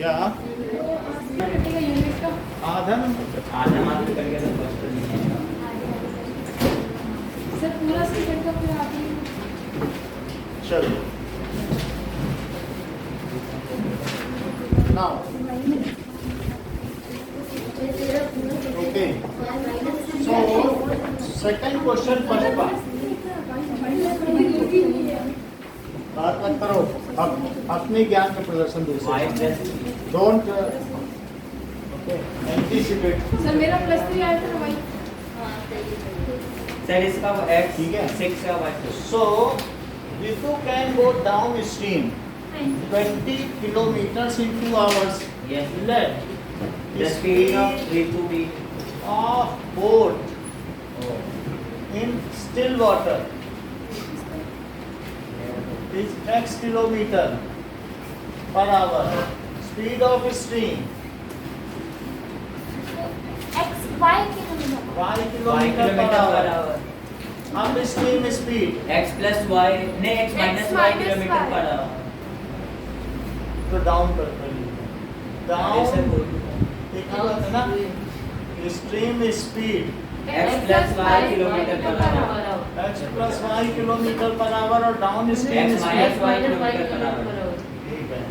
क्या यूनिट का आधा मात्र करके तो फर्स्ट नहीं आएगा। सर पूरा सेकंड का फिर आगे चलो now okay so second question first part बात मत करो अब अपने ज्ञान का प्रदर्शन दो y plus don't okay anticipate sir मेरा +3 आया था भाई सर इसका x ठीक है। 6 का y So, Ritu can go downstream 20 kilometers in 2 hours. yes Let the speed of Ritu be of boat oh in still water is x kilometer per hour. Speed of stream y kilometre y y kilometer per kilometre hour. Upstream speed x plus y नहीं x minus y minus kilometre y. Per hour तो down कर ऐसे down बोल एक ही बात है ना stream speed x plus y kilometre per hour x plus y kilometre per hour और down stream x minus y kilometre per hour ठीक है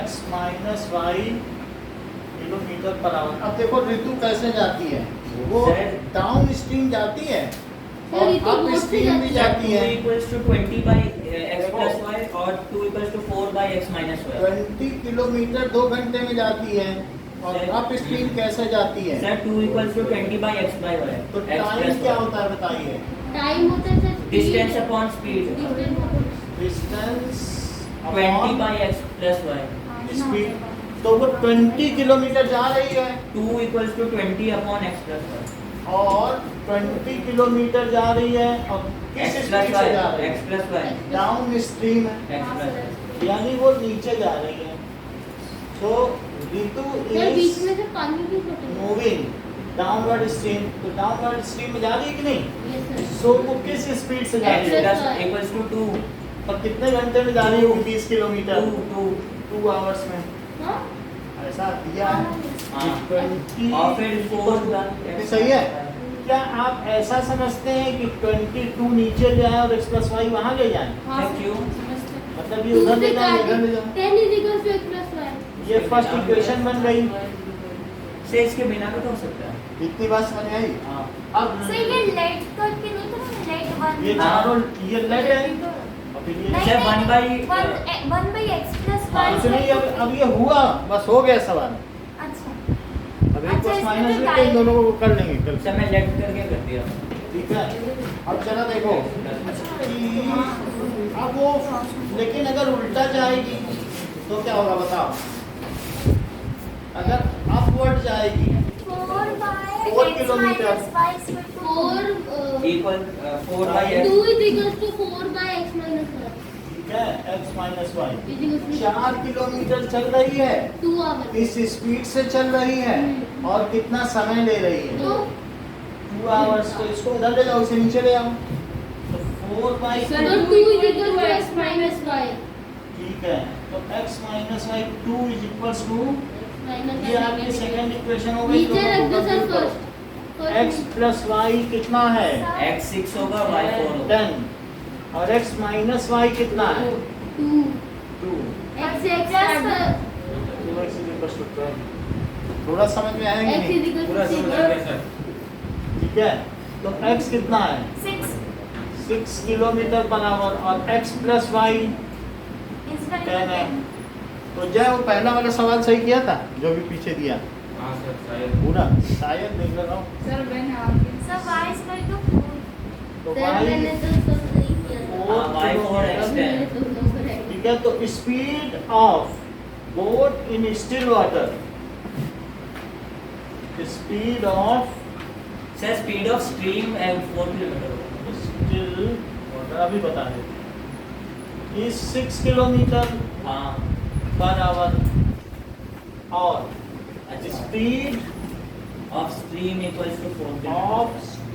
x minus y kilometre per hour. अब देखो ऋतु कैसे जाती है, वो Sir, डाउन स्ट्रीम जाती है Sir, और ऋतु अप boat से स्ट्रीम भी जाती 2 है। equals to 20 by x plus y और 2 equals to 4 by x minus y 20 kilometre 2 घंटे में जाती है और Sir, अप स्ट्रीम कैसे जाती है? Sir 2 equals to 20 by x by y तो x टाइम plus क्या y होता है बताइए? टाइम होता है sir distance upon speed distance 20 by x plus y speed, तो वो 20 किलोमीटर जा रही है 2 equals to 20 upon x plus y और 20 किलोमीटर जा रही है और किस x स्पीड plus से y जा रही है? x plus y down stream है, x plus y यानी वो नीचे जा रही है। तो ऋतु सर बीच इज में से पानी भी छोटा है मूविंग डाउनवर्ड स्ट्रीम, तो डाउनवर्ड स्ट्रीम में जा रही है कि नहीं? यस सर सो वो किस स्पीड से जा x रही है plus equals to 2 और कितने घंटे में जा रही है 20 किलोमीटर? 2 आवर्स में। हां ऐसा दिया है हाँ 20 और फिर 4 सही है। क्या आप ऐसा समझते हैं कि 22 नीचे ले आए और x plus y वहाँ ले जाए? हां क्यों? मतलब ये उधर ले जाए इधर ले जाए। 10 is equals to x plus y ये फर्स्ट इक्वेशन बन गई। से इसके बिना भी तो हो सकता है इतनी बात समझ में आई? हाँ अब सर ये लेट करके नहीं था लेट ये 1 चारों ये लेट है और फिर ये sir 1 by 1 by x plus y कुछ नहीं, अब ये हुआ बस हो गया सवाल। अच्छा अब एक अच्छा, प्लस इसमें माइनस तो लेके इन दोनों को कर लेंगे कल। सर मैं लेफ्ट करके कर दिया ठीक है, अब चला देखो कि अब वो, लेकिन अगर उल्टा जाएगी तो क्या होगा बताओ? अगर अपवर्ड जाएगी 4 by 4 x kilometre. minus y is equal to 4 equal 4 by x 2 is equals to 4 by x minus y ठीक है, x minus y is equals to 4 kilometre चल रही है 2 hours इस स्पीड से चल रही है और कितना समय ले रही है? तो 2 आवर्स। तो इसको उधर ले जाओ, इसे नीचे ले आओ तो 4 बाई तो 2 is equals to x minus y ठीक है, तो x minus y 2 is equals to, minus ये आपकी सेकंड इक्वेशन हो गई। नीचे रख दो sir first x plus y कितना है? x 6 होगा y 4 होगा 10 और x माइनस वाई कितना है? 2 2। x plus थोड़ा समझ में आएगा x नहीं? is equals पूरा to समझ 6 आ गया सर ठीक है, तो x कितना है? 6 6 किलोमीटर पर आवर और x plus y is equal 10 है। to तो जय वो पहला वाला सवाल सही किया था जो भी पीछे दिया हां सर शायद पूरा, शायद देख रहा हूँ। सर मैंने आपके sir y is equal to 4 तो सर मैंने तो सब सही किया था हाँ, y 4 x मैंने 10 तो नंबर है ठीक है, तो speed of boat in still water, speed of sir speed of stream 4 kilometre होगा स्टिल वाटर अभी बता दे इज 6 किलोमीटर हां पर आवर और speed of stream equals to 4 ऑफ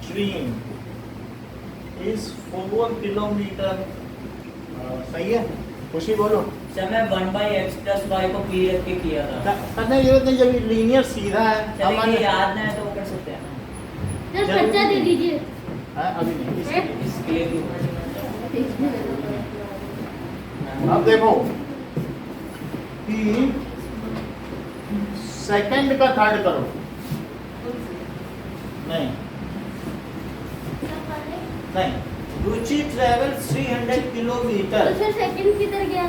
स्ट्रीम is 4 kilometer सही है, खुशी बोलो। सर मैं 1 by x plus y को p रख के किया था। करने की जरूरत नहीं, जब लीनियर सीधा है। चलिए हमारे- ये याद ना है तो वो कर सकते हैं ना। सर पर्चा दे दीजिए। अभी नहीं, इसके लिए भी अब देखो कि सेकंड का थर्ड करो। नहीं नहीं, रुचि ट्रेवल 300 तो किलोमीटर सर सेकंड किधर गया?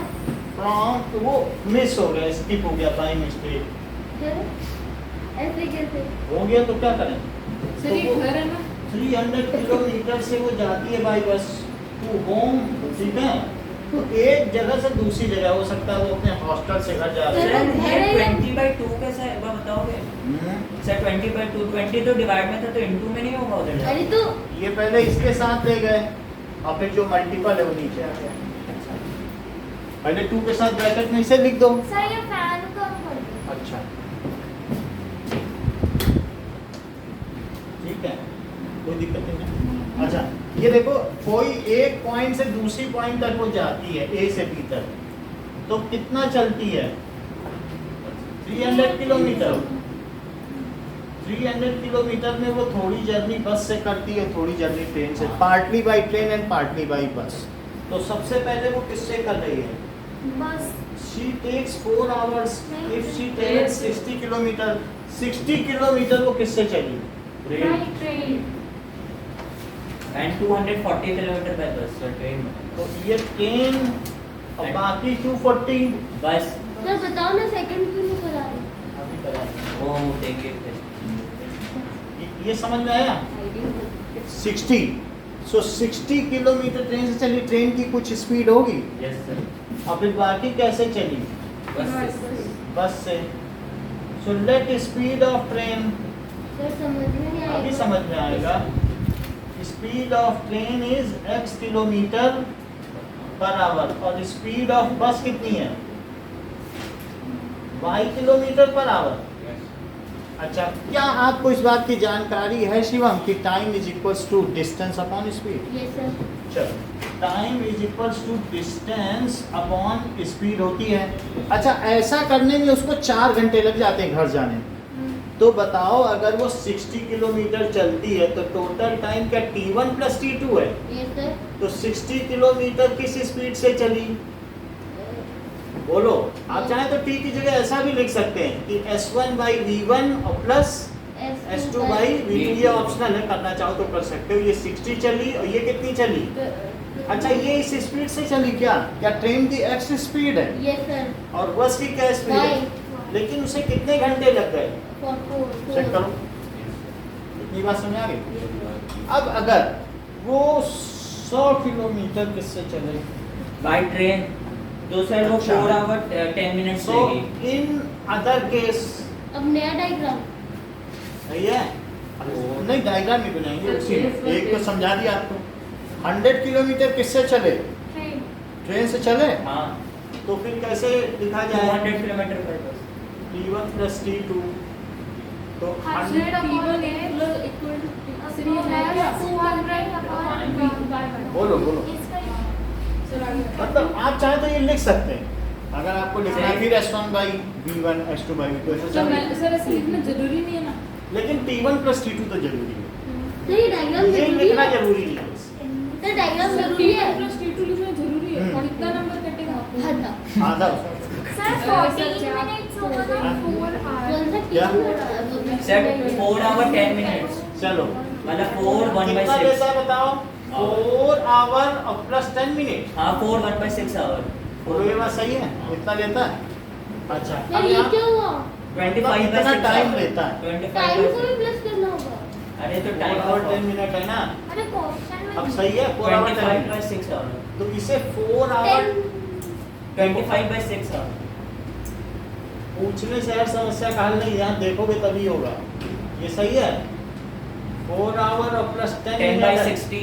फ्रॉम, वो मिस हो गया, स्किप हो गया, बाई मिस्टेक सर ऐसे कैसे? हो गया तो क्या करें। सर ये घर है ना? 300 किलोमीटर से वो जाती है बाई बस टू होम, ठीक है। तो एक जगह से दूसरी जगह, हो सकता है वो अपने हॉस्टल से घर जा रहे सर हैं। ये 20 by 2 कैसा है, एक बार बताओगे? सर 20 by 2, 20 तो डिवाइड में था तो इनटू में नहीं होगा उधर? अरे तो ये पहले इसके साथ ले गए और फिर जो मल्टीपल है वो नीचे आ गया। पहले 2 के साथ ब्रैकेट में इसे लिख दो। सर ये फैन कम कर दो। अच्छा ठीक है, कोई दिक्कत नहीं है। अच्छा ये देखो, कोई एक पॉइंट से दूसरी पॉइंट तक वो जाती है, ए से बी तक, तो कितना चलती है? 300 किलोमीटर। 300 किलोमीटर में वो थोड़ी जर्नी बस से करती है, थोड़ी जर्नी ट्रेन से, partly by train and partly by bus. तो सबसे पहले वो किससे कर रही है? बस She takes 4 hours if she travels 60 kilometre. 60 kilometre वो किससे चली? By train. And 240 kilometre bye बस सर ट्रेन में। तो ये ट्रेन और बाकी 240 बस सर बताओ ना सेकंड क्यों नहीं करा रहे? अभी करा। वो देखिए ये समझ में आया? 60, सो 60 किलोमीटर ट्रेन से चली, ट्रेन की कुछ स्पीड होगी यस सर। और फिर बाकी कैसे चली? बस से। So let speed of train, sir समझ में नहीं आया। अभी समझ में आएगा। Speed of train is x kilometre per hour और स्पीड ऑफ बस कितनी है? y kilometre per our. अच्छा, क्या आपको इस बात की जानकारी है शिवम कि time is equals to distance upon speed? Yes sir. चलो, time is equals to distance upon speed होती है। अच्छा, ऐसा करने में उसको 4 घंटे लग जाते हैं घर जाने में। तो बताओ अगर वो 60 किलोमीटर चलती है तो टोटल टाइम क्या T1 प्लस T2 है? Yes sir. तो 60 किलोमीटर किस स्पीड से चली? बोलो। आप चाहें तो T की जगह ऐसा भी लिख सकते हैं कि S1 बाई V1 और प्लस S2 बाई V2। ये ऑप्शनल है, करना चाहो तो कर सकते हो। ये 60 चली और ये कितनी चली? अच्छा, ये इस स्पीड से चली क्या? क्या ट्रेन की x स्पीड है यस सर। और बस की क्या स्पीड है? लेकिन उसे कितने घंटे लग गए? चेक करो, इतनी बात समझ आ गई। अब अगर वो 100 किलोमीटर किससे चले? बाय ट्रेन तो सर वो अच्छा। 4 आवर 10 मिनट्स सो लेगी। इन अदर केस, अब नया डायग्राम। सही है? नहीं, डायग्राम नहीं बनाएंगे, उसी में एक तो समझा दिया आपको। 100 किलोमीटर किससे चले? ट्रेन। ट्रेन से चले, हाँ तो फिर कैसे लिखा जाए? 200 किलोमीटर पर बस। T1 प्लस T2, तो 100 अपॉन बोलो बोलो। मतलब आप चाहे तो ये लिख सकते हैं, अगर आपको लिखना है फिर S1 by V1 S2 by V2 ऐसे चलेगा। सर ऐसे लिखना जरूरी नहीं है ना? लेकिन T1 प्लस T2 तो जरूरी है, सर ये डायग्राम ये जरूरी लिखना है? जरूरी नहीं है। सर डायग्राम जरूरी है? प्लस T2 लिखना जरूरी है। और कितना नंबर कटेगा? आधा। आधा सर 14 मिनट्स होगा ना 4 आवर्स। क्या? सर 4 आवर 10 मिनट्स चलो, मतलब 4 1 by कितना 6। लेता है बताओ? 4 आवर और प्लस 10 मिनट। हाँ 4 1 by 6 आवर। बोलो, ये बात सही है? इतना लेता है? अच्छा, सर अब ये यहाँ क्या हुआ? 25 by कितना 6 टाइम hour। लेता है? 25 टाइम by को भी 6। प्लस करना होगा। अरे तो 4 टाइम आवर 10 मिनट है ना? अरे क्वेश्चन में अब सही है, 4 आवर 10 25 by मिनट। 6 आवर। तो इसे 4 आवर 25 by 6 आवर। पूछने से हर समस्या का हल नहीं, यहाँ देखोगे तभी होगा। ये सही है? 4 आवर और प्लस 10 10 by मिनट। 60।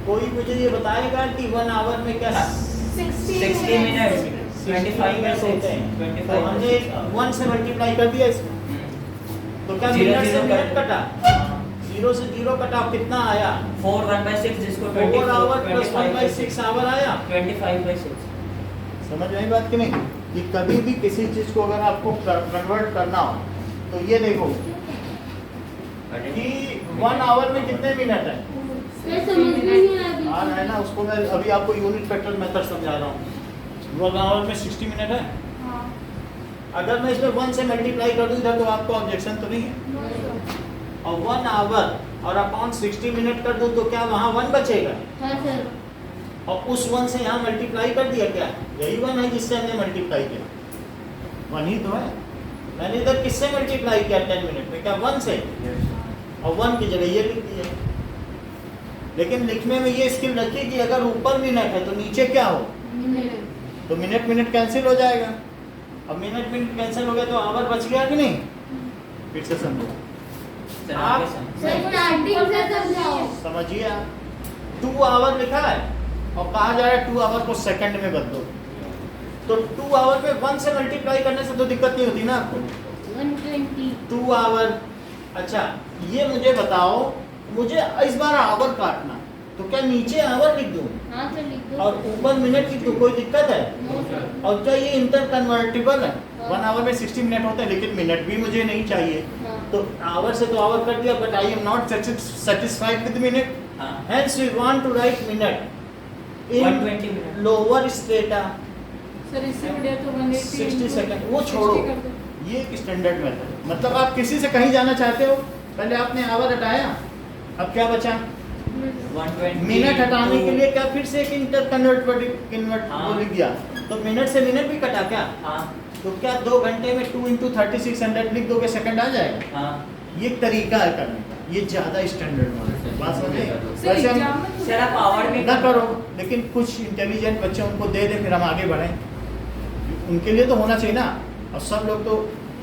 कोई मुझे ये बताएगा कि 1 आवर में क्या 60 मिनट्स 25 by 6 होते हैं? तो 25 हमने by 6 hours। 1 से मल्टीप्लाई कर दिया इसको, तो क्या Zero, मिनट से zero मिनट कर कटा? 0 से 0 कटा कितना आया? 4 1/6 जिसको 4 आवर प्लस 25 1/6 आवर आया। 25/6। समझ आई बात कि नहीं? कि कभी भी किसी चीज को अगर आपको कन्वर्ट करना हो तो ये देखो कि 1 आवर में कितने मिनट है? मैं समझ में नहीं आया अभी। आ रहा है ना, उसको मैं अभी आपको यूनिट फैक्टर मेथड समझा रहा हूँ। 1 आवर में 60 मिनट है। हाँ अगर मैं इसमें 1 से मल्टीप्लाई कर दूँ इधर तो आपको ऑब्जेक्शन तो नहीं है। और 1 आवर और अपॉन 60 मिनट कर दूँ तो क्या वहाँ 1 बचेगा? हाँ सर। और उस 1 से यहाँ मल्टीप्लाई कर दिया, क्या यही 1 है जिससे हमने मल्टीप्लाई किया? 1 ही तो है। मैंने इधर किससे मल्टीप्लाई किया 10 मिनट में? क्या 1 से? और 1 की जगह ये लिख दिया। लेकिन लिखने में ये स्किल रखिए कि अगर ऊपर मिनट है तो नीचे क्या हो? तो मिनट मिनट कैंसिल हो जाएगा। अब मिनट मिनट कैंसिल हो गया तो आवर बच गया कि नहीं? फिर से समझो, सर आप- आगे समझ। सर स्टार्टिंग से समझाओ। समझिए आप 2 आवर लिखा है और कहा जा रहा है 2 आवर को सेकंड में बदलो। तो 2 आवर पे 1 से मल्टीप्लाई करने से तो दिक्कत नहीं होती ना आपको। 120। 2 आवर। अच्छा ये मुझे बताओ, मुझे इस बार आवर काटना तो क्या नीचे आवर लिख दूं हाँ सर लिख दो। और ऊपर मिनट लिख दूं? कोई दिक्कत है? No sir. और क्या ये इंटर कन्वर्टिबल है? हाँ। 1 आवर में 60 मिनट होते हैं लेकिन मिनट भी मुझे नहीं चाहिए। हाँ। तो आवर से तो आवर कर दिया, but I am not satisfied with minute. हाँ Hence we want to write minute 120 in minute. lower strata sir इससे बढ़िया तो 180 60 सेकंड। वो 60 छोड़ो, कर दो। ये एक स्टैंडर्ड मेथड है। मतलब आप किसी से कहीं जाना चाहते हो, पहले आपने आवर हटाया, अब क्या बचा? 120 मिनट हटाने के लिए क्या फिर से एक इंटर कन्वर्ट हाँ। वो लिख दिया? तो मिनट से मिनट भी कटा क्या? हाँ तो क्या 2 घंटे में 2 × 3600 लिख दोगे, सेकंड आ जाएगा? हाँ ये एक तरीका है करने का, ये ज्यादा स्टैंडर्ड है। बात समझे? सर वैसे हम एग्जाम में सर आप आवर में ना करो, लेकिन कुछ इंटेलिजेंट बच्चे उनको दे दे, फिर हम आगे बढ़ें। उनके लिए तो होना चाहिए ना, और सब लोग तो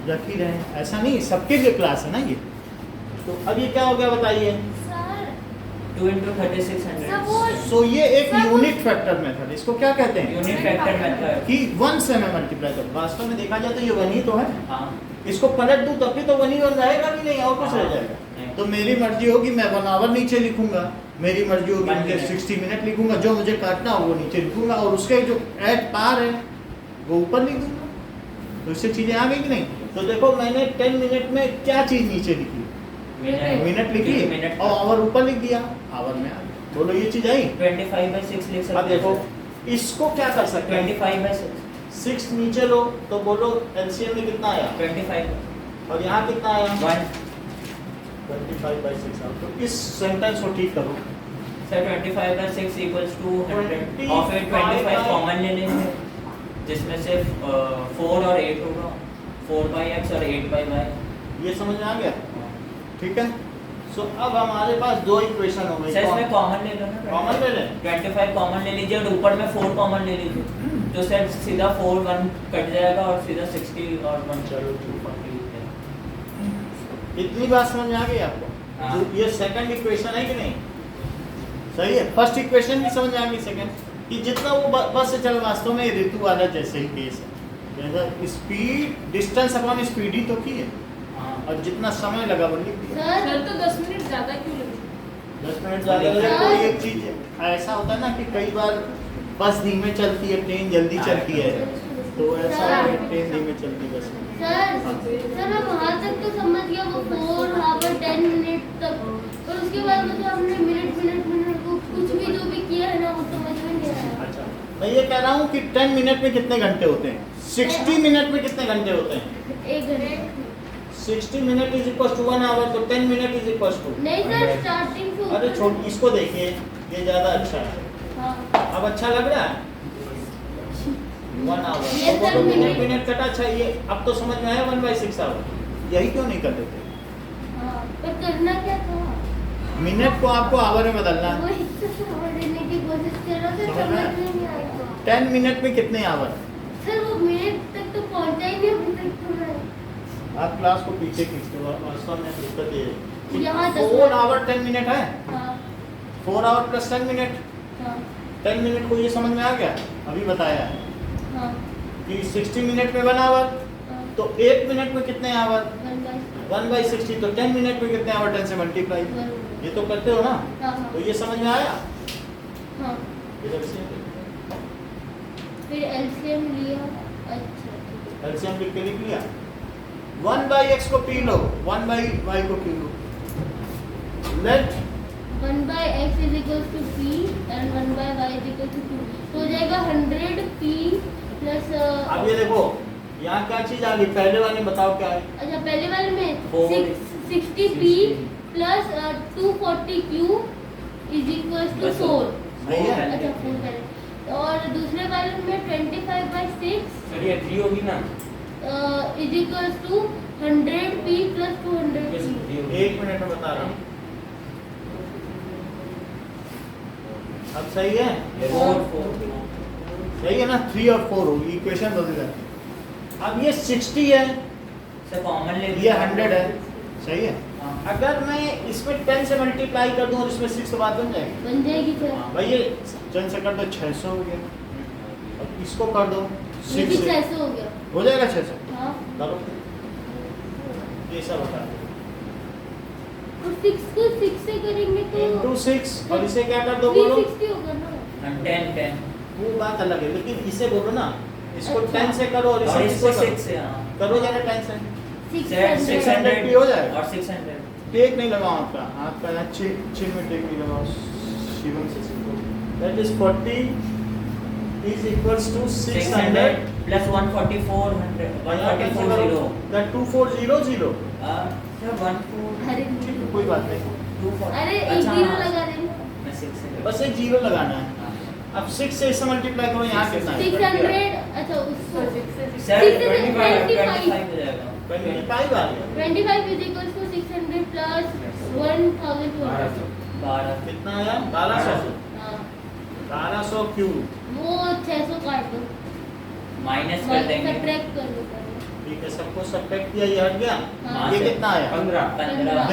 रख ही रहे हैं, ऐसा नहीं, सबके लिए क्लास है ना ये। तो अब ये क्या हो गया बताइए? सर 2 × 3600 सब वो सो ये एक यूनिट फैक्टर मेथड, इसको क्या कहते हैं? Unit factor method. कि 1 से मैं मल्टीप्लाई करूँ। वास्तव में देखा जाए तो ये 1 ही तो है। हाँ इसको पलट दूं तब भी तो 1 ही रहेगा कि नहीं, और कुछ रह जाएगा? नहीं। तो मेरी मर्जी होगी, मैं 1 आवर नीचे लिखूंगा, मेरी मर्जी होगी 1 मुझे मिनट। 60 मिनट लिखूंगा, जो मुझे काटना हो वो नीचे लिखूंगा, और उसके जो एट पार है वो ऊपर लिख दूंगा। तो इससे चीजें आ गई कि नहीं? तो देखो मैंने 10 मिनट में क्या चीज नीचे लिखी? मिनट लिखी मिनट और आवर ऊपर लिख दिया, आवर में आ गया। बोलो ये चीज आई? 25/6 लिख सकते अब देखो इसको क्या कर सकते हैं? 25/6 6 नीचे लो तो बोलो एलसीएम में कितना आया? 25 और यहाँ कितना आया? 1 25/6। तो इस सेंटेंस को ठीक करो। सर 25/6 इक्वल्स टू 100 और फिर 25 25 कॉमन ले लेंगे जिसमें से 4 और 8 होगा, 4/x और 8/y। ये समझ में आ गया? ठीक है। सो अब हमारे पास 2 इक्वेशन हो गई। सर इसमें कॉमन ले लो ना, कॉमन ले लें? 25 कॉमन ले लीजिए और ऊपर में 4 कॉमन ले लीजिए, तो सर सीधा 4 1 कट जाएगा और सीधा 60 और 1 चलो, 240 इतनी बात समझ में आ गई आपको? हाँ। तो ये सेकंड इक्वेशन है कि नहीं? सही है। फर्स्ट इक्वेशन भी समझ में आ गई। सेकंड कि जितना वो बस से चल, वास्तव में ऋतु वाला जैसे ही केस है, जैसा स्पीड डिस्टेंस अपॉन स्पीड ही तो की है, हाँ और जितना समय लगा वो लिख दिया। सर सर तो 10 मिनट ज्यादा क्यों लगे? 10 मिनट ज़्यादा लगे। कोई एक चीज ऐसा होता है ना कि कई बार बस धीमे चलती है, ट्रेन जल्दी चलती है, तो ऐसा है कि ट्रेन धीमे चलती है बस। सर मैं वहाँ तक तो समझ गया, वो 4 आवर 10 मिनट तक, और उसके बाद मतलब हमने मिनट को कुछ भी जो भी किया है ना वो समझ में नहीं आया। अच्छा, मैं ये कह रहा हूँ कि 10 मिनट में कितने घंटे होते हैं? 60 मिनट में कितने घंटे होते हैं? 1 घंटे 60 minute is equal to 1 hour, तो 10 मिनट इज इक्वल टू। नहीं सर, स्टार्टिंग से अरे ऊपर- छोड़, इसको देखिए, ये ज़्यादा अच्छा है। हाँ। अब अच्छा लग रहा है? 1 आवर ये तो सर मिनट मिनट- मिनट कटा। अच्छा ये अब तो समझ में आया 1/6 आवर। यही क्यों नहीं कर देते? हाँ, पर करना क्या था? मिनट को आपको आवर में बदलना है। वही तो समझने की कोशिश कर रहा था, समझ में आया? समझ में नहीं आया। 10 मिनट में कितने आवर? सर वो मिनट तक तो पहुंचा ही नहीं अभी तक तो मैं। आप क्लास को पीछे खींचते हो, वास्तव में दिक्कत ये है। यहाँ 10 4 आवर 10 मिनट है, हाँ 4 आवर प्लस 10 मिनट। हाँ 10 मिनट को ये समझ में आ गया? अभी बताया है हाँ कि 60 मिनट में 1 आवर, हाँ, तो 1 मिनट में कितने आवर? 1/6 1/60 तो 10 मिनट में कितने आवर 10 से मल्टीप्लाई, ये तो करते हो ना, हाँ तो ये समझ में आया। हाँ। इधर से फिर एलसीएम लिया। अच्छा एलसीएम लिख के लिख लिया। 1/x को पी लो, 1/y को पी लो। Let 1/x is equals to p and 1/y is equals to 2, तो हो जाएगा 100 p प्लस। अब ये देखो यहाँ क्या चीज आ गई, पहले वाले में बताओ क्या है। अच्छा पहले वाले में Four. 60 p plus 240 q is equals to 4। सही है। अच्छा 4 पहले, और दूसरे वाले में 25/6 सर ये 3 होगी ना, is equals to 100 p plus 200 yes, p। 3 होगी। 1 मिनट में बता रहा हूँ। अब सही है, 4 सही है ना, 3 और 4 होगी, इक्वेशन बदल जाती है। अब ये 60 है, से कॉमन ले ये 100 है, सही है। हाँ। अगर मैं इसमें 10 से मल्टीप्लाई कर दूं और इसमें 6 तो बात बन जाएगी। बन जाएगी सर। हाँ, भाई ये 10 से कर दो 600 हो गया, अब इसको कर दो ये 6 भी से, 600 हो गया। हो जाएगा 600। हाँ करो ये सब बता दो, और 6 को 6 से करेंगे तो इनटू 6 और इसे क्या कर दो बोलो, 360 होगा ना। 10 वो बात अलग है, लेकिन इसे बोलो ना, इसको 10 से करो और और इसे इसको 6 6 से, हाँ। करो जरा 10 से। 600 600 भी हो जाएगा। और 600 टेक नहीं लगाओ आपका, आपका यहाँ चिन्ह में टेक नहीं लगाओ, शिवम से सीखो। That is 40 is equals to 600 plus 144 144 that 2400। Sir 14 अरे कोई बात नहीं, 240 अरे एक अच्छा, जीरो हाँ। लगा देना। मैं 6 से बस एक जीरो लगाना है। अब 6 से इसे मल्टीप्लाई करो, यहाँ कितना है 600। अच्छा उसको सर 6 से 25 25 हो जाएगा 25 आ गया। 25 is equals to 600 plus 1200। 12 कितना आया 1200, हाँ 1200 क्यूब। वो 600 काट दो, माइनस कर देंगे सब्ट्रैक्ट कर दो पहले। ठीक है, सबको सब्ट्रैक्ट किया, ये हट गया। हाँ। ये कितना आया 15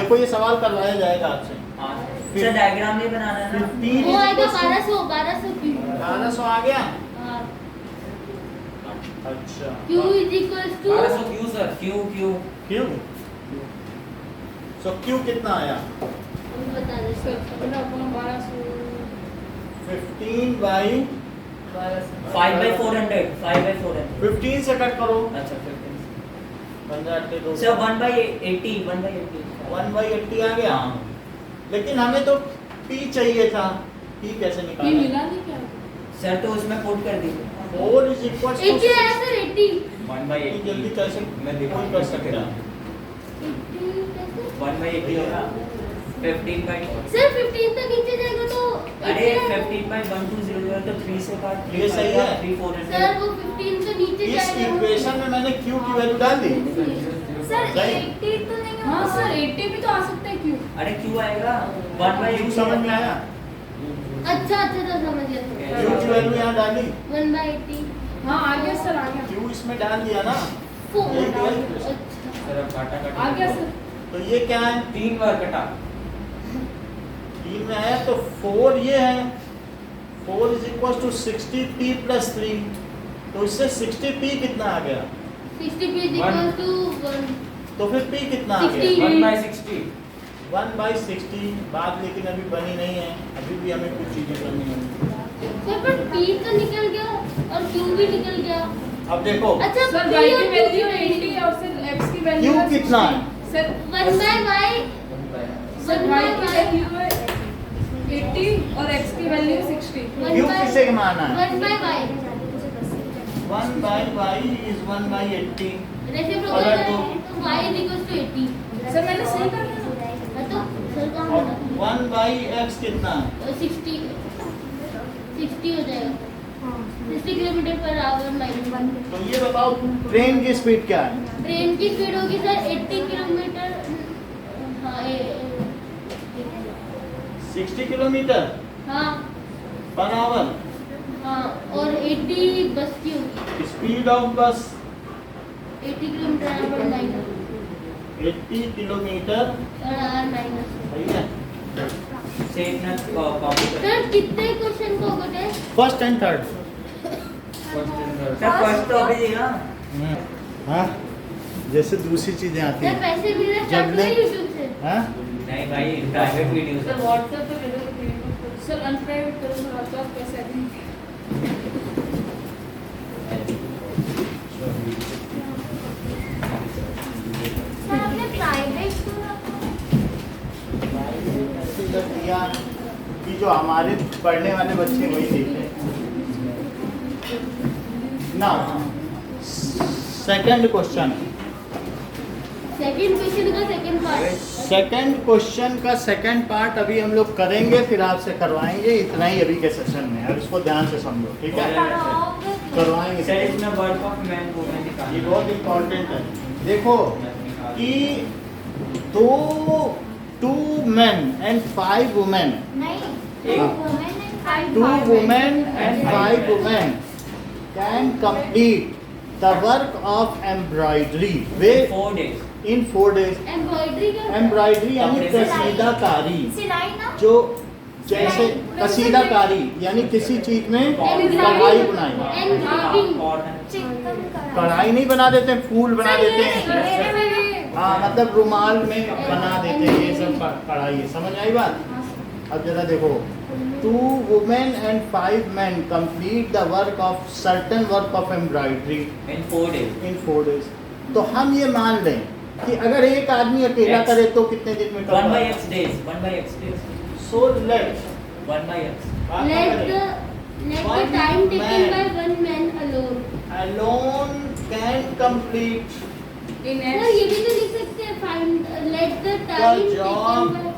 देखो, ये सवाल करवाया जाएगा आपसे। हाँ सर डायग्राम नहीं बनाना है ना 15 वो आएगा is equals to 1200 क्यू। 1200 आ गया। हाँ अच्छा क्यू इज इक्वल्स टू 1200 क्यों सर? क्यू क्यों, सो क्यू कितना आया बता दो सर 15/1200 15/, 5/400 5/400 15 से कट करो, अच्छा 15 15 अट्ठे दो, सर 1/80 1/80 1/80 आ गया। हाँ लेकिन हमें तो p चाहिए था, p कैसे ये निकालें। मिला नहीं क्या? सर तो उसमें पुट कर दीजिए 4 is equals to 80 आया सर 80। 1/80 जल्दी कैसे मैं कोई कर सकता है। 80 कैसे? 1/80 होगा 15/, सर 15 तक नीचे जाएगा तो अरे 80 आएगा। 15/1200 तो 3 से काट ये सही है। 3400 सर वो 15 तो नीचे इस जाएगा। इक्वेशन में मैंने q की वैल्यू डाल दी। सर सही। 80 तो नहीं हाँ होगा। सर 80 भी तो आ सकता है क्यों? अरे क्यों आएगा q 1/80 समझ में आया, अच्छा अच्छा तो समझ गया q की वैल्यू यहाँ डाली, 1/80 हाँ आ गया सर आ गया। q इसमें डाल दिया ना, 4। यही तो है। अच्छा सर अब काटा आ गया सर। तो ये क्या है 3 बार कटा 3 में आया, तो 4 ये है, 4 is equals to 60p plus 3, तो इससे 60p कितना आ गया, 60 p is equals to 1। तो फिर p कितना आ 60 गया 1/60 1/60। बात लेकिन अभी बनी नहीं है, अभी भी हमें कुछ चीजें करनी है। सर पर p तो निकल गया और q भी निकल गया। अब देखो अच्छा सर p y और की q वैल्यू की 80 और सर x की वैल्यू q कितना है, सर 1/y सर y की वैल्यू है 80 और x की वैल्यू 60। q किसे माना है 1/y 1/y is 1/80। रेसिप्रोकल अगर है तो- तो y is equals to 80। Sir मैंने सही कर दिया। हाँ तो सर कहाँ और होगा 1/x कितना है, 60 हो जाएगा 60 किलोमीटर पर आवर माइनस 1। तो ये बताओ ट्रेन की स्पीड क्या है, ट्रेन की स्पीड होगी सर 80 किलोमीटर। हाँ 60 किलोमीटर हाँ पर आवर। हाँ और 80 बस की होगी, स्पीड ऑफ बस 80 किलोमीटर पर माइनस 80 किलोमीटर, और आवर माइनस। सही है। सेम ना कॉपी कर सर कितने क्वेश्चन को होगा test? First and third. Sir first तो अभी देगा हाँ जैसे दूसरी चीजें आती सर हैं पैसे मिल रहे जब ले- यूट्यूब से। हाँ नहीं भाई प्राइवेट वीडियो सर व्हाट्सएप पे भेजो तो भेजो। सर अनप्राइवेट करो सर व्हाट्सएप कैसे देंगे? सर आपने प्राइवेट क्यों रखा? ऐसे कर दिया कि जो हमारे पढ़ने वाले बच्चे वही देखें ना। सेकंड क्वेश्चन सेकंड क्वेश्चन का सेकंड पार्ट। सेकंड क्वेश्चन का सेकंड पार्ट अभी हम लोग करेंगे, फिर आपसे करवाएंगे। इतना ही अभी के सेशन में, अब इसको ध्यान से समझो, ठीक है? पढ़ाओगे? करवाएंगे। सर इसमें वर्क ऑफ मैन वुमेन ये दिखाना बहुत इम्पोर्टेंट है। देखो कि टू मेन एंड 5 वुमेन, नहीं, हाँ। women and five 2 men. women and 5 women can complete the work of embroidery with 4 days in 4 days. Embroidery का एम्ब्रॉयडरी यानी कपड़े से कसीदाकारी, सिलाई ना? जो जैसे कसीदाकारी यानी किसी चीज में कढ़ाई बुनाई। एंग्रेविंग चिकन कढ़ाई। कढ़ाई नहीं बना देते, फूल बना सर, देते ये हैं। मेरे में हाँ, मतलब रुमाल में बना देते हैं, ये सब कढ़ाई है। समझ आई बात? अब जरा देखो, 2 women and 5 men complete the work of certain work of embroidery in 4 days in 4 days. तो हम ये मान लें कि अगर एक आदमी अकेला X. करे तो कितने दिन में 1 करवा? by x days 1 by x days So let 1 by x let the time taken by one man alone can complete in sir ये भी तो लिख सकते हैं find let the time job. Taken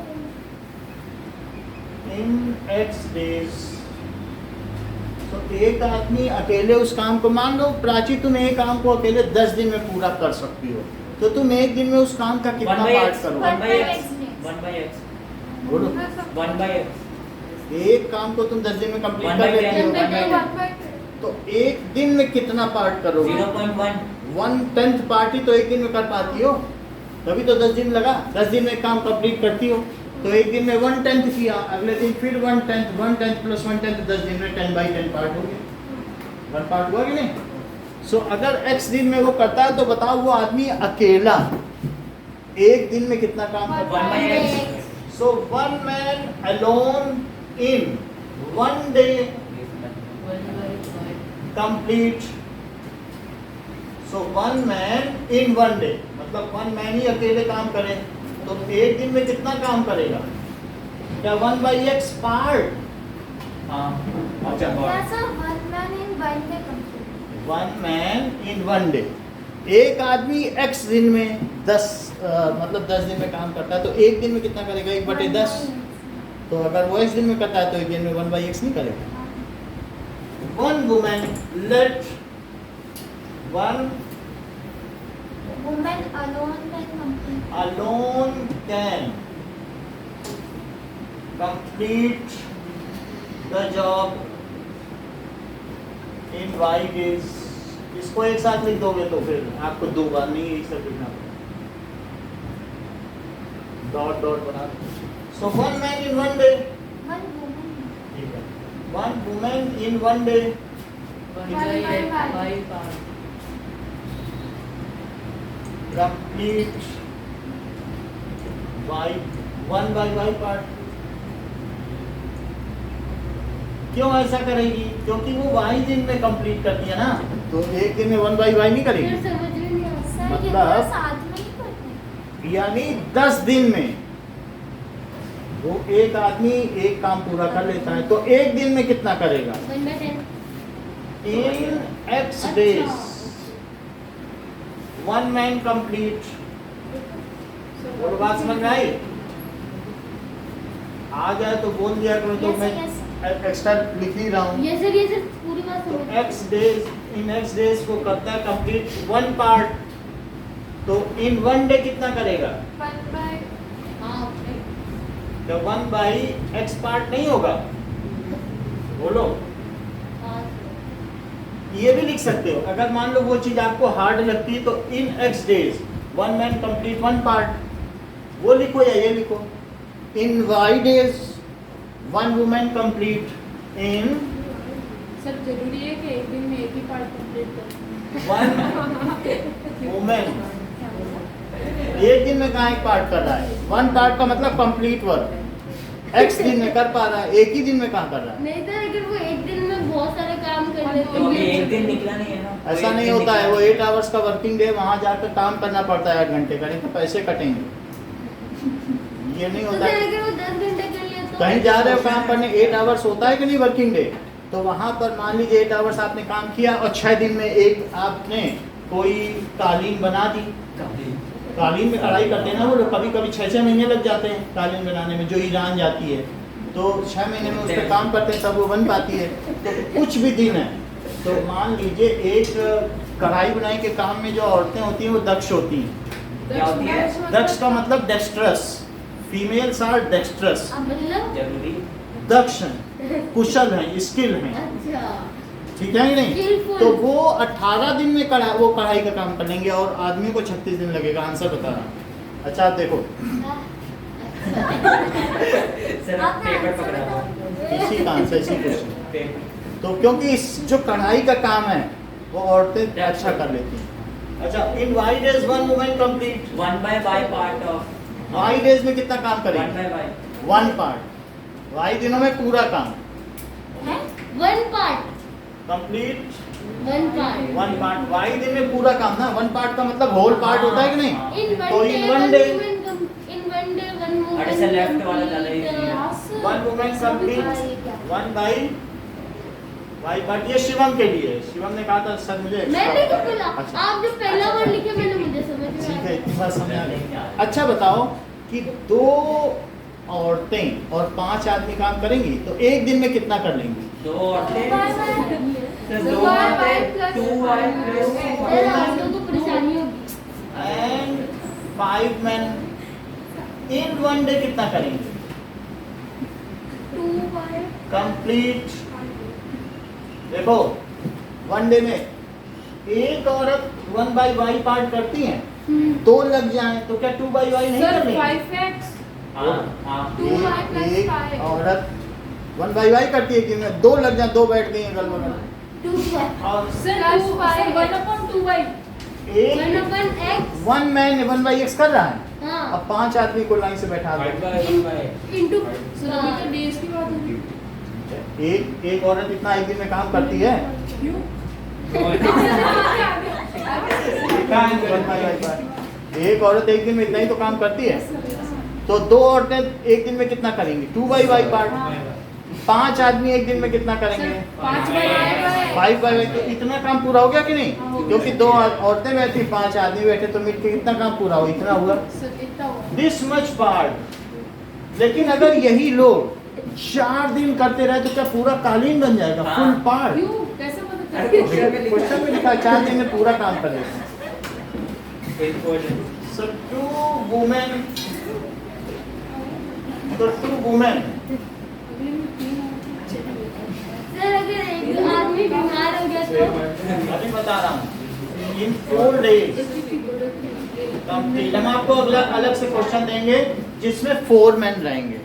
in X days. तो एक आदमी अकेले उस काम को, मान लो प्राची तुम एक काम को अकेले 10 दिन में पूरा कर सकती हो, तो तुम एक दिन में उस काम का 1 कितना by पार्ट x करोगे? 1 by x 1 by x बोलो। 1 by x एक काम को तुम 10 दिन में कंप्लीट 1 कर by लेती 10 हो, 1 by 10 तो एक दिन में कितना पार्ट करोगे? 0.1 1/10 पार्ट ही तो एक दिन में कर पाती हो, तभी तो 10 दिन लगा। 10 दिन में काम कंप्लीट करती हो, तो एक दिन में 1/10 किया, अगले दिन फिर 1/10 1/10 प्लस 1/10 10 दिन में 10/10 पार्ट हो गए। 1 पार्ट हुआ कि नहीं? सो अगर x दिन में वो करता है तो बताओ वो आदमी अकेला एक दिन में कितना काम करता 1 by है? x so 1 man alone in 1 day complete. So 1 man in 1 day, मतलब 1 man ही अकेले काम करे तो एक दिन में कितना काम करेगा? क्या 1 by x पार्ट? हाँ अच्छा, That's a one man in one day complete. 1 man in 1 day. एक आदमी x दिन में 10 मतलब 10 दिन में काम करता है, तो एक दिन में कितना करेगा? 1/10। तो अगर वो x दिन में करता है तो एक दिन में 1 by x नहीं करेगा। 1 woman let 1 Woman alone can complete. alone can complete the job in y days. इसको एक साथ लिख दोगे तो फिर आपको 2 बार नहीं एक साथ लिखना पड़ेगा, डॉट डॉट बना। सो 1 man in 1 day, One woman. ठीक है, 1 woman in 1 day complete y 1 by y part. क्यों ऐसा करेगी? क्योंकि वो y दिन में कंप्लीट करती है ना, तो एक दिन में 1 by y नहीं फिर करेगी। समझ में नहीं आता। सर ये मतलब- तो साथ में ही करते हैं। यानी 10 दिन में वो एक आदमी एक काम पूरा कर लेता है, तो एक दिन में कितना करेगा? 1/10 In X days 1 man complete। बोलो, बात समझ में आई? आ जाए तो बोल दिया करो, तो Yes, मैं yes. एक्स्ट्रा लिख ही रहा हूँ। ये सर पूरी बात तो समझ X days, in X days को करता है कंप्लीट 1 पार्ट, तो in 1 day कितना करेगा? One by तो 1 by X पार्ट नहीं होगा? बोलो, ये भी लिख सकते हो। अगर मान लो वो चीज आपको हार्ड लगती है तो इन X days 1 man complete 1 part, वो लिखो या ये लिखो। इन Y days 1 woman complete in sir जरूरी है कि एक दिन में एक ही पार्ट कंप्लीट करें। 1 woman एक दिन में कहाँ एक पार्ट कर रहा है? वन पार्ट का मतलब कंप्लीट वर्क। एक्स दिन में कर पा रहा है, एक ही दिन में कहाँ कर रहा है? नहीं तो अगर वो एक दिन में बहुत सारे काम कर लेते तो अभी एक हैं दिन निकला नहीं है ना। ऐसा नहीं होता है। वो 8 आवर्स का वर्किंग डे, वहाँ जाकर काम करना पड़ता है 8 घंटे का, नहीं तो पैसे कटेंगे। ये नहीं तो होता फिर है। अगर वो 10 घंटे कर लिया तो कहीं जा रहे हो काम करने, 8 आवर्स होता है कि नहीं वर्किंग डे, तो वहाँ पर मान लीजिए 8 आवर्स आपने काम किया और 6 दिन में एक आपने कोई कालीन बना दी। कालीन में कढ़ाई करते हैं ना वो लोग, कभी कभी 6-6 महीने लग जाते हैं कालीन बनाने में, जो ईरान जाती है तो 6 महीने में उस पर काम करते हैं तब वो बन पाती है। तो कुछ भी दिन है तो मान लीजिए एक कढ़ाई बुनाई के काम में जो औरतें होती हैं वो दक्ष होती हैं। क्या होती है? दक्ष का मतलब डेक्स्ट्रस, फीमेल्स आर डेक्स्ट्रस, अब मतलब जरूरी। दक्ष हैं, कुशल हैं, स्किल हैं, अच्छा ठीक है कि नहीं? Skillful। तो वो 18 दिन में वो कढ़ाई का काम कर लेंगे और आदमी को 36 दिन लगेगा। आंसर बता रहा। अच्छा आप देखो, सर पेपर पकड़ा था। इसी का आंसर, इसी क्वेश्चन। पेपर। तो क्योंकि इस जो कढ़ाई का काम है वो औरतें अच्छा कर लेती हैं। अच्छा, in Y days one women complete. 1/y part of Y days में कितना काम करेंगे? 1/y। One part. वाई दिनों में पूरा काम है one part complete, one part one part. Y दिन में पूरा काम ना, वन पार्ट का मतलब होल पार्ट होता है कि नहीं? इन तो one in day one day- in one day one अरे सर, left वाला डाला ही one women complete 1 by Y part. ये शिवम के लिए है। शिवम ने कहा था सर मुझे extra मैंने तो बताया। बोला अच्छा आप जो पहला वर्ड लिखे मैंने मुझे समझ में ठीक है, आया। इतनी बात समझ आ गई। अच्छा बताओ कि 2 औरतें और 5 आदमी काम करेंगी तो एक दिन में कितना कर लेंगी? 2 औरतें, So, 2 y औरतें, plus 2y plus सर आप लोगों को परेशानी होगी। And 5 men in one day कितना करेंगे? 2y complete. देखो वन डे में एक औरत 1 बाई वाई पार्ट करती है, 2 लग जाए तो क्या 2 बाई वाई नहीं सर करनी? 5x हाँ 2y plus एक 5 औरत 1 बाई वाई करती है कि 2 लग जाए, 2 बैठ गई हैं गल बगल। 2 और सर 2y 1/2y एक 1/x 1 मैन 1 बाई एक्स कर रहा है। हाँ अब 5 आदमी को लाइन से बैठा दो। इनटू सर अभी तो डेज की बात होगी। एक औरत इतना एक दिन में काम करती है? क्यों? एक औरत एक दिन में इतना ही तो काम करती है। तो 2 औरतें एक दिन में कितना करेंगी? 2 बाई वाई पार्ट। 5 आदमी एक दिन में कितना करेंगे? 5 बाई वाई। तो इतना काम पूरा हो गया कि नहीं? क्योंकि 2 औरतें बैठी, 5 आदमी बैठे, तो मिलकर कितना काम पूरा हो? इतना हुआ, सर इतना हुआ। This much part. लेकिन अगर यही लोग 4 दिन करते रहे तो क्या पूरा कालीन बन जाएगा? Full part. क्यों? कैसे पता चला? क्वेश्चन में लिखा 4 दिन में पूरा काम कर लेते हैं। So 2 women, तो 2 women सर अगर एक आदमी बीमार हो गया तो अभी बता रहा हूँ, इन 4 days कंप्लीट। हम आपको अगला अलग से क्वेश्चन देंगे जिसमें 4 men रहेंगे,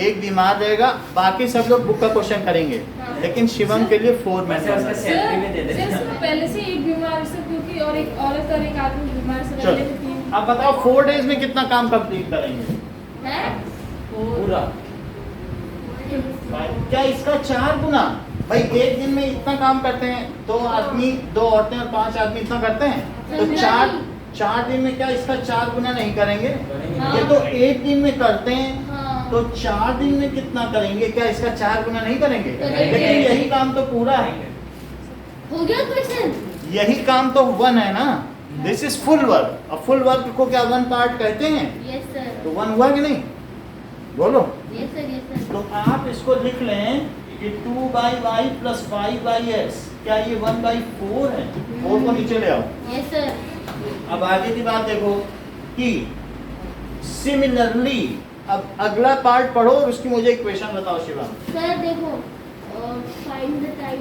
एक बीमार रहेगा, बाकी सब लोग बुक का क्वेश्चन करेंगे, लेकिन शिवम के लिए 4 men वैसे उसका रहेगा। सैलरी में दे दे। सर इसमें पहले से एक बीमार से, क्योंकि और एक औरत और एक आदमी बीमार से चलो पहले से 3 अब बताओ 4 days में कितना काम कंप्लीट करेंगे? है पूरा क्या इसका 4 गुना? भाई एक दिन में इतना काम करते हैं, 2 आदमी, 2 औरतें और 5 आदमी इतना करते हैं, तो 4 दिन में क्या इसका 4 गुना नहीं करेंगे? ये तो एक दिन में करते हैं, हाँ तो 4 दिन में कितना करेंगे? क्या इसका 4 गुना नहीं करेंगे? करेंगे। लेकिन यही काम तो पूरा है, हो गया क्वेश्चन। यही काम तो 1 है ना। This is full work. अब फुल वर्क को क्या 1 पार्ट कहते हैं? यस सर तो 1 हुआ कि नहीं? बोलो। यस सर तो आप इसको लिख लें कि 2 by y plus 5 by x, क्या ये 1 बाई 4 है? 4 को नीचे ले आओ। यस सर अब आगे की बात देखो कि सिमिलरली, अब अगला पार्ट पढ़ो और उसकी मुझे इक्वेशन बताओ शिवा। सर देखो फाइंड द टाइम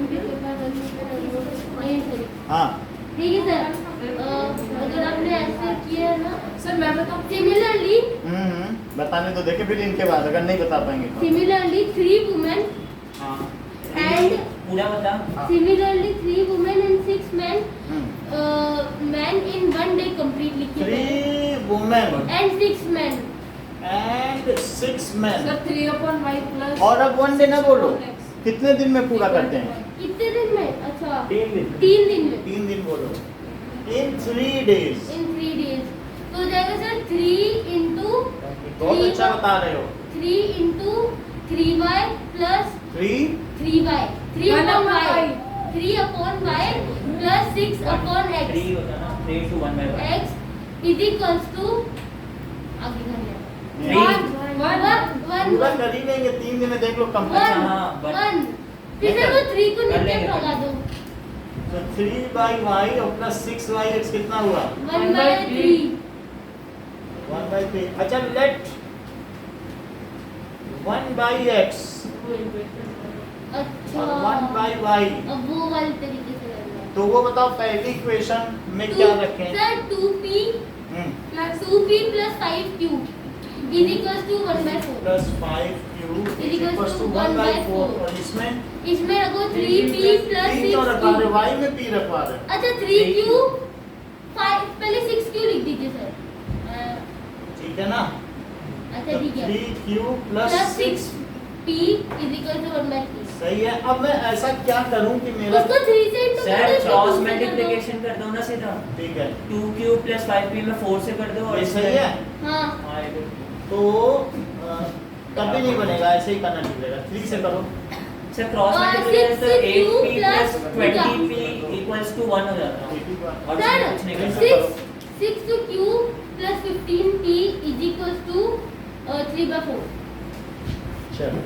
नहीं सर हाँ ठीक है सर अगर आपने ऐसे किया है ना सर मैं बताऊं? सिमिलरली बताने तो देखे फिर इनके बाद अगर नहीं बता पाएंगे तो। सिमिलरली 3 women हाँ and पूरा बता। similarly 3 women and 6 men hmm. men in 1 day completely किया 3 women and 6 men. and 6 men. Sir 3/y plus और अब 1 डे ना बोलो, कितने दिन में पूरा करते हैं? कितने दिन में? अच्छा 3 दिन 3 दिन में. 3 दिन बोलो. In 3 days. In 3 days. तो हो जाएगा सर 3 into बहुत अच्छा बता रहे हो. 3 into 3y plus 3 3y. 3 1 upon upon y. y. 3 upon y plus 6 upon 3 x. होता ना 3 to 1 by 1 x is equals to आगे कर लिया. वन पूरा कर ही लेंगे 3 दिन में. देख लो कंप्लीट. हाँ, but- 1 फिर से वो 3 को कर नीचे लेंगे, भगा दो. तो 3/y और प्लस 6y(x) कितना हुआ? 1/3. 1/3. अच्छा लेट 1/x अच्छा और 1/y. अब वो वाले तरीके से करना है. तो वो बताओ पहली इक्वेशन में क्या रखें? Sir 2p hmm, plus 2p plus 5q is equals to 1/4. Plus 5q Is equals equals to to 1/4. और इसमें इसमें रखो 3p plus p तो रखवा रहे, 6q. y में p रखवा रहे. अच्छा 3q 5 पहले 6q लिख दीजिए सर. ठीक है ना? अच्छा तो ठीक है 3q plus plus 6. 6p is equal to 1/3. सही है. अब मैं ऐसा क्या करूं कि मेरा उसको 3 से इंटू सर क्रॉस मल्टीप्लिकेशन कर दो ना सीधा. ठीक है 2q plus 5p में 4 से कर दो. और ये सही है. हाँ हाँ, ये good. तो तब भी नहीं बनेगा, ऐसे ही करना पड़ेगा. 3 से करो. सर क्रॉस और मल्टीप्लिकेशन तो 6q 8p plus plus 20p equals to 1 हो जाता है. और सर इसमें कुछ नहीं करना. 6q plus 15p is equals to 3/4. चलो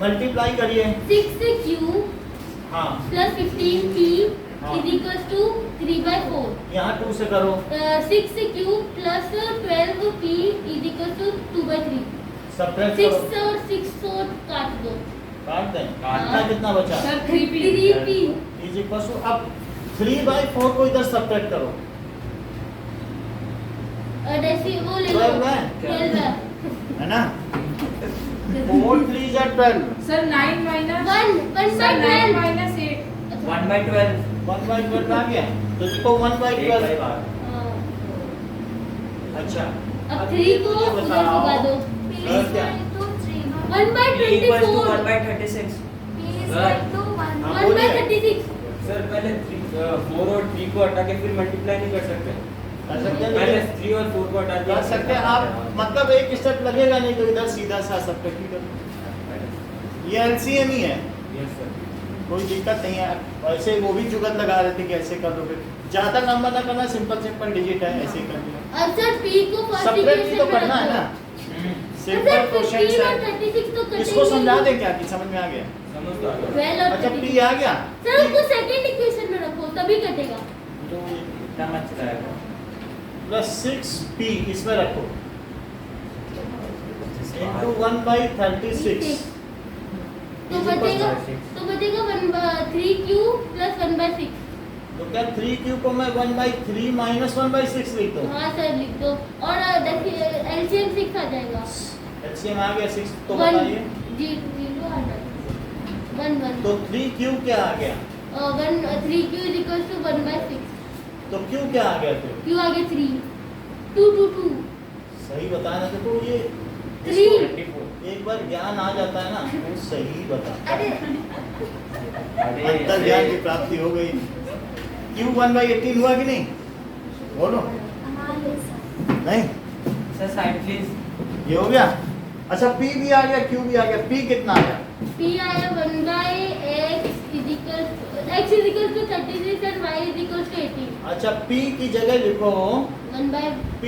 मल्टीप्लाई करिए. 6q हाँ plus 15p हाँ. is equals to 3/4. यहाँ 2 से करो. 6q plus 12p is equals to 2/3. Subtract 6 करो. और 6 और काट दो. काट दें. हाँ. कितना बचा? Sir 3p 3p. Is equals to अब 3/4 को इधर सब्ट्रैक्ट करो. ऐसे वो ले लो. 12 है. 12 है. है ना? 4 3 are 12. Sir 9 minus 1 sir 9 1/12. Minus 8 1/12. 1/12 आ गया. तो देखो 1/12. 8/8. हाँ. अच्छा अब 3 को ये उधर बताओ. भगा दो. और क्या? 1/24. p equals to 1/36. हाँ, बोलिए. 1/36. सर पहले 4 और 3 को हटा के फिर मल्टीप्लाई नहीं कर सकते? कर सकते हैं पहले लेकिन 3 और 4 को हटा के कर सकते हैं आप. मतलब एक स्टेप लगेगा नहीं तो इधर सीधा सा सब्ट्रैक्ट ही करो. ये एलसीएम ही है, यस सर. कोई दिक्कत नहीं है. ऐसे वो भी जुगत लगा रहे थे कि ऐसे कर दोगे. ज्यादा नंबर ना करना, सिंपल डिजिट है, ऐसे ही कर दिया. अब सर p को फर्स्ट सब्ट्रैक्ट इक्वेशन भी तो करना है ना. सिंपल क्वेश्चन 15 और है. 36 तो कटेंगे. इसको समझा दे क्या कि समझ में आ गया? समझ तो आ गया. 12 और अच्छा 36. p आ गया. सर उसको सेकंड इक्वेशन में रखो तभी कटेगा. इतना मत चलाएगा. प्लस 6p इसमें रखो इनटू 1/36. तो बचेगा 3q plus 1/6. तो क्या 3q को मैं 1/3 माइनस 1/6 लिख दूं? हाँ सर लिख दो. और देखिए एलसीएम 6 आ जाएगा. एलसीएम आ गया 6. तो 1 बताइए. 0 आ जाएगा. 1 तो 3q क्या आ गया? 3q is equals to 1/6. तो q क्या आ गया फिर? q आ गया 3. 2 2 2. सही बताना. देखो ये 3. एक बार ज्ञान आ जाता है ना तो सही बता. अरे अंतर ज्ञान की प्राप्ति हो गई. q 1/18 हुआ कि नहीं? बोलो. नहीं सर साइड प्लीज. ये हो गया. अच्छा p भी आ गया, q भी आ गया. p कितना आया? p आया 1/x is equals to 36 and y is equals to 18. अच्छा p की जगह लिखो 1/x. p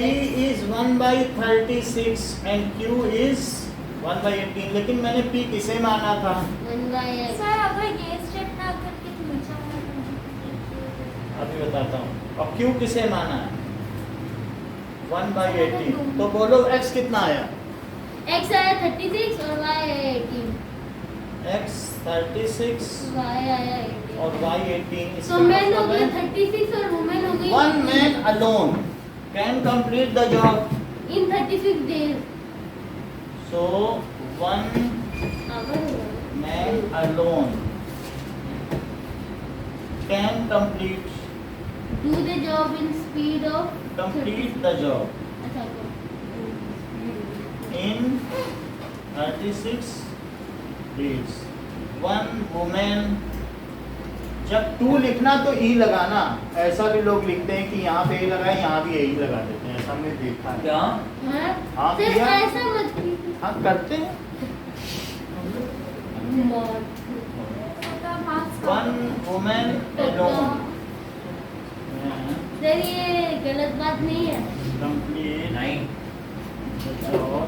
is 1/36 and q is 1/18. लेकिन मैंने p किसे माना था? 1/x. सर अगर ये स्टेप ना करके तो नीचे वाला अभी बताता हूँ. और q किसे माना है? 1/18. तो बोलो x कितना आया? x आया 36 और y आया 18. x 36 y आया 18. और y 18. तो मैन हो गया 36 और वुमेन हो गई One man alone can complete the job. in 36 days. So one man alone can complete do the job in speed of complete the job अच्छा in 36 days. One woman. जब to लिखना तो ई लगाना, ऐसा भी लोग लिखते हैं कि यहाँ पे ए लगाए, यहाँ भी यही लगा देते हैं, ऐसा हमने देखा है। क्या हाँ हाँ, सर किया। ऐसा मत कीजिए। हाँ करते हैं। One woman alone. सर ये गलत बात नहीं है। Complete नहीं the job.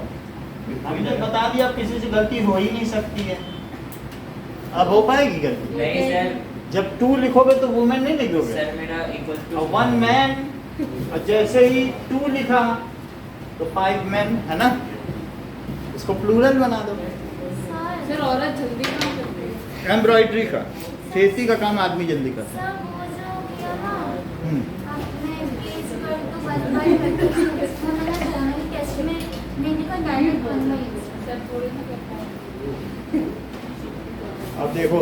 हमने बता दिया किसी से गलती हो ही नहीं सकती है। अब हो पाएगी गलती? नहीं सर, जब टू लिखोगे तो वुमेन नहीं लिखोगे। सर मेरा इक्वल टू और वन मैन, और जैसे ही टू लिखा तो 5 मैन, है ना? इसको प्लूरल बना दो। सर औरत जल्दी काम करती है। एम्ब्रॉयडरी का, खेती का काम आदमी जल्दी करता है। सर वो जो किया ना हम्म। आपने पेज पर तो 1/36 इसमें मैंने जनरल टेस्ट में मैंने को डायरेक्ट 1/8 सर थोड़ी सी करता है। अब देखो,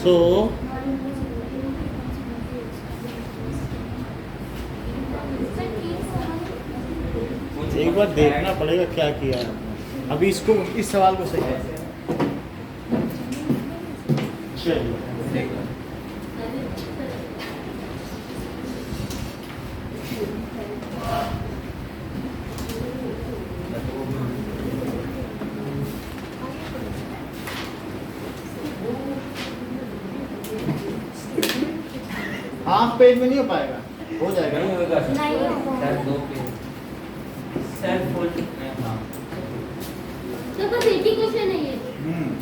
सो सर ठीक समझ एक बार देखना पड़ेगा क्या किया है। अभी इसको, इस सवाल को सही है। चलिए देखो हाफ पेज में नहीं हो पाएगा, हो जाएगा नहीं ना? होगा सर। नहीं होगा। सर 2 पेज सर फुल हाँ तो बस 80 क्वेश्चन है ये।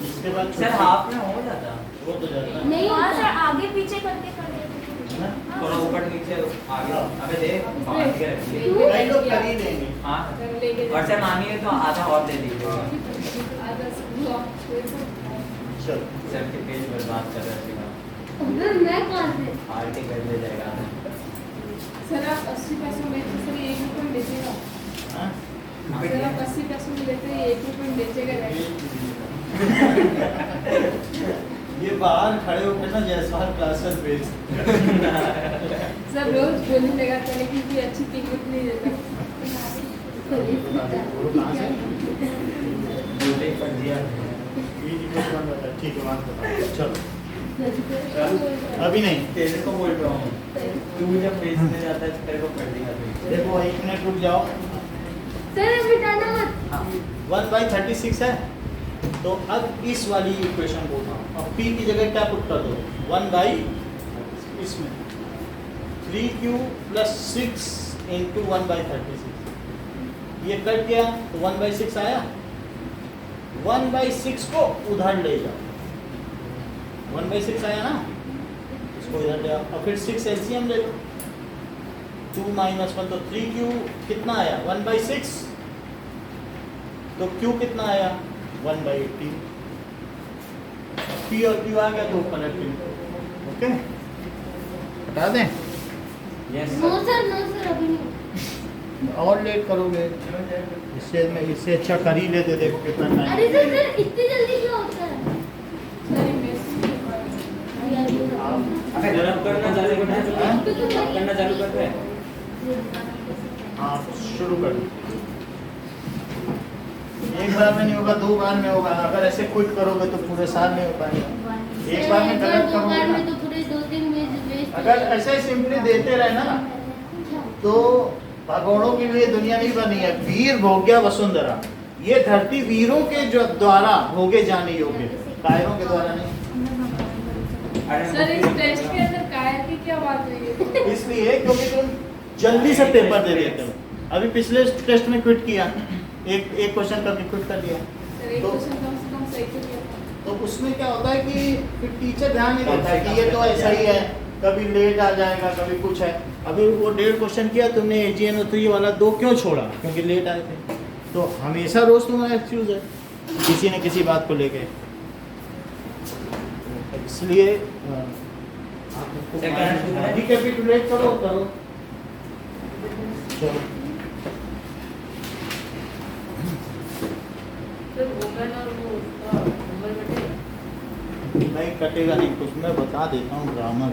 इसके बाद सर हाफ में हो जाता, वो तो जाता है। नहीं हाँ होता। सर आगे पीछे करके कर देते है ना? थोड़ा ऊपर नीचे आगे अबे दे बांध के रखिए। कई लोग कर ही देंगे। हाँ सर लेके और सर मानिए तो आधा और दे दीजिएगा। आधा ब्लॉक चलो सर के पेज बर्बाद कर रहे थे, अगर मैं कहाँ से? आर्टिकल ले जाएगा। सर आप 80 पैसों में तो सर 1 रुपये बेचेगा। हाँ? सर आप 80 पैसों में लेते हैं 1 रुपये बेचेगा नहीं। ये बाहर खड़े होकर ना जयसवाल क्लासेस बेच। सब रोज बोलने लगा था लेकिन कोई अच्छी कीमत नहीं देता। कहाँ से? जूते पर दिया ये डिटेल्स कौन बताता है? ठीक है, बात बताओ। चलो अभी नहीं, तेरे को बोल रहा हूँ, तू जब बेचने जाता है तेरे को पढ़ दिया। देखो 1 मिनट रुक जाओ। सर मिटाना मत। 1/36 है, तो अब इस वाली इक्वेशन को उठाओ। अब p की जगह क्या पुट कर दो? 1/, इसमें 3q + 6 × 1/36। ये कट गया तो 1/6 आया। 1/6 को उधर ले जाओ। 1/6 आया ना, इसको इधर ले आओ। और फिर 6 एलसीएम ले लो। 2 - 1 तो 3q कितना आया? 1/6। तो q कितना आया? 1/18। p और q आ गया तो पलट के ओके हटा दें। यस नो सर अभी नहीं। और लेट करोगे इससे अच्छा कर ही लेते। देखो कितना अरे टाइम। सर इतनी जल्दी क्यों होता है? सर ये मैसेज नहीं पड़ा। अबे गरम करना चालू करना है, करना चालू कर रहे हैं। हाँ शुरू कर दो। एक बार में नहीं होगा, 2 बार में होगा। अगर ऐसे क्विट करोगे तो पूरे साल नहीं हो पाएगा। एक बार में गलत दो करोगे बार ना। में तो पूरे 2-3 वेस्ट। अगर ऐसे सिंपली देते रहे ना तो भगोड़ों के लिए दुनिया नहीं बनी है। वीर भोग्या वसुंधरा, ये धरती वीरों के जो द्वारा भोगे जाने योग्य, कायरों के द्वारा नहीं। सर इस टेस्ट के अंदर कायर की क्या बात है? इसलिए क्योंकि तुम जल्दी से पेपर दे देते हो। अभी पिछले टेस्ट में क्विट किया, एक क्वेश्चन करके क्विट कर दिया। सर एक क्वेश्चन कम से कम सही तो किया था। तो उसमें क्या होता है कि फिर टीचर ध्यान नहीं देता है कि ये तो ऐसा ही है, कभी लेट आ जाएगा, कभी कुछ है। अभी वो 1.5 क्वेश्चन किया तुमने, AGNO3 वाला 2 क्यों छोड़ा? क्योंकि लेट आए थे। तो हमेशा रोज तुम्हारा एक्सक्यूज है किसी न किसी बात को लेके। इसलिए रिकैपिटुलेट करो। चलो सर वुमेन और वो उसका नंबर कटेगा। नहीं कटेगा नहीं, कुछ मैं बता देता हूँ ग्रामर।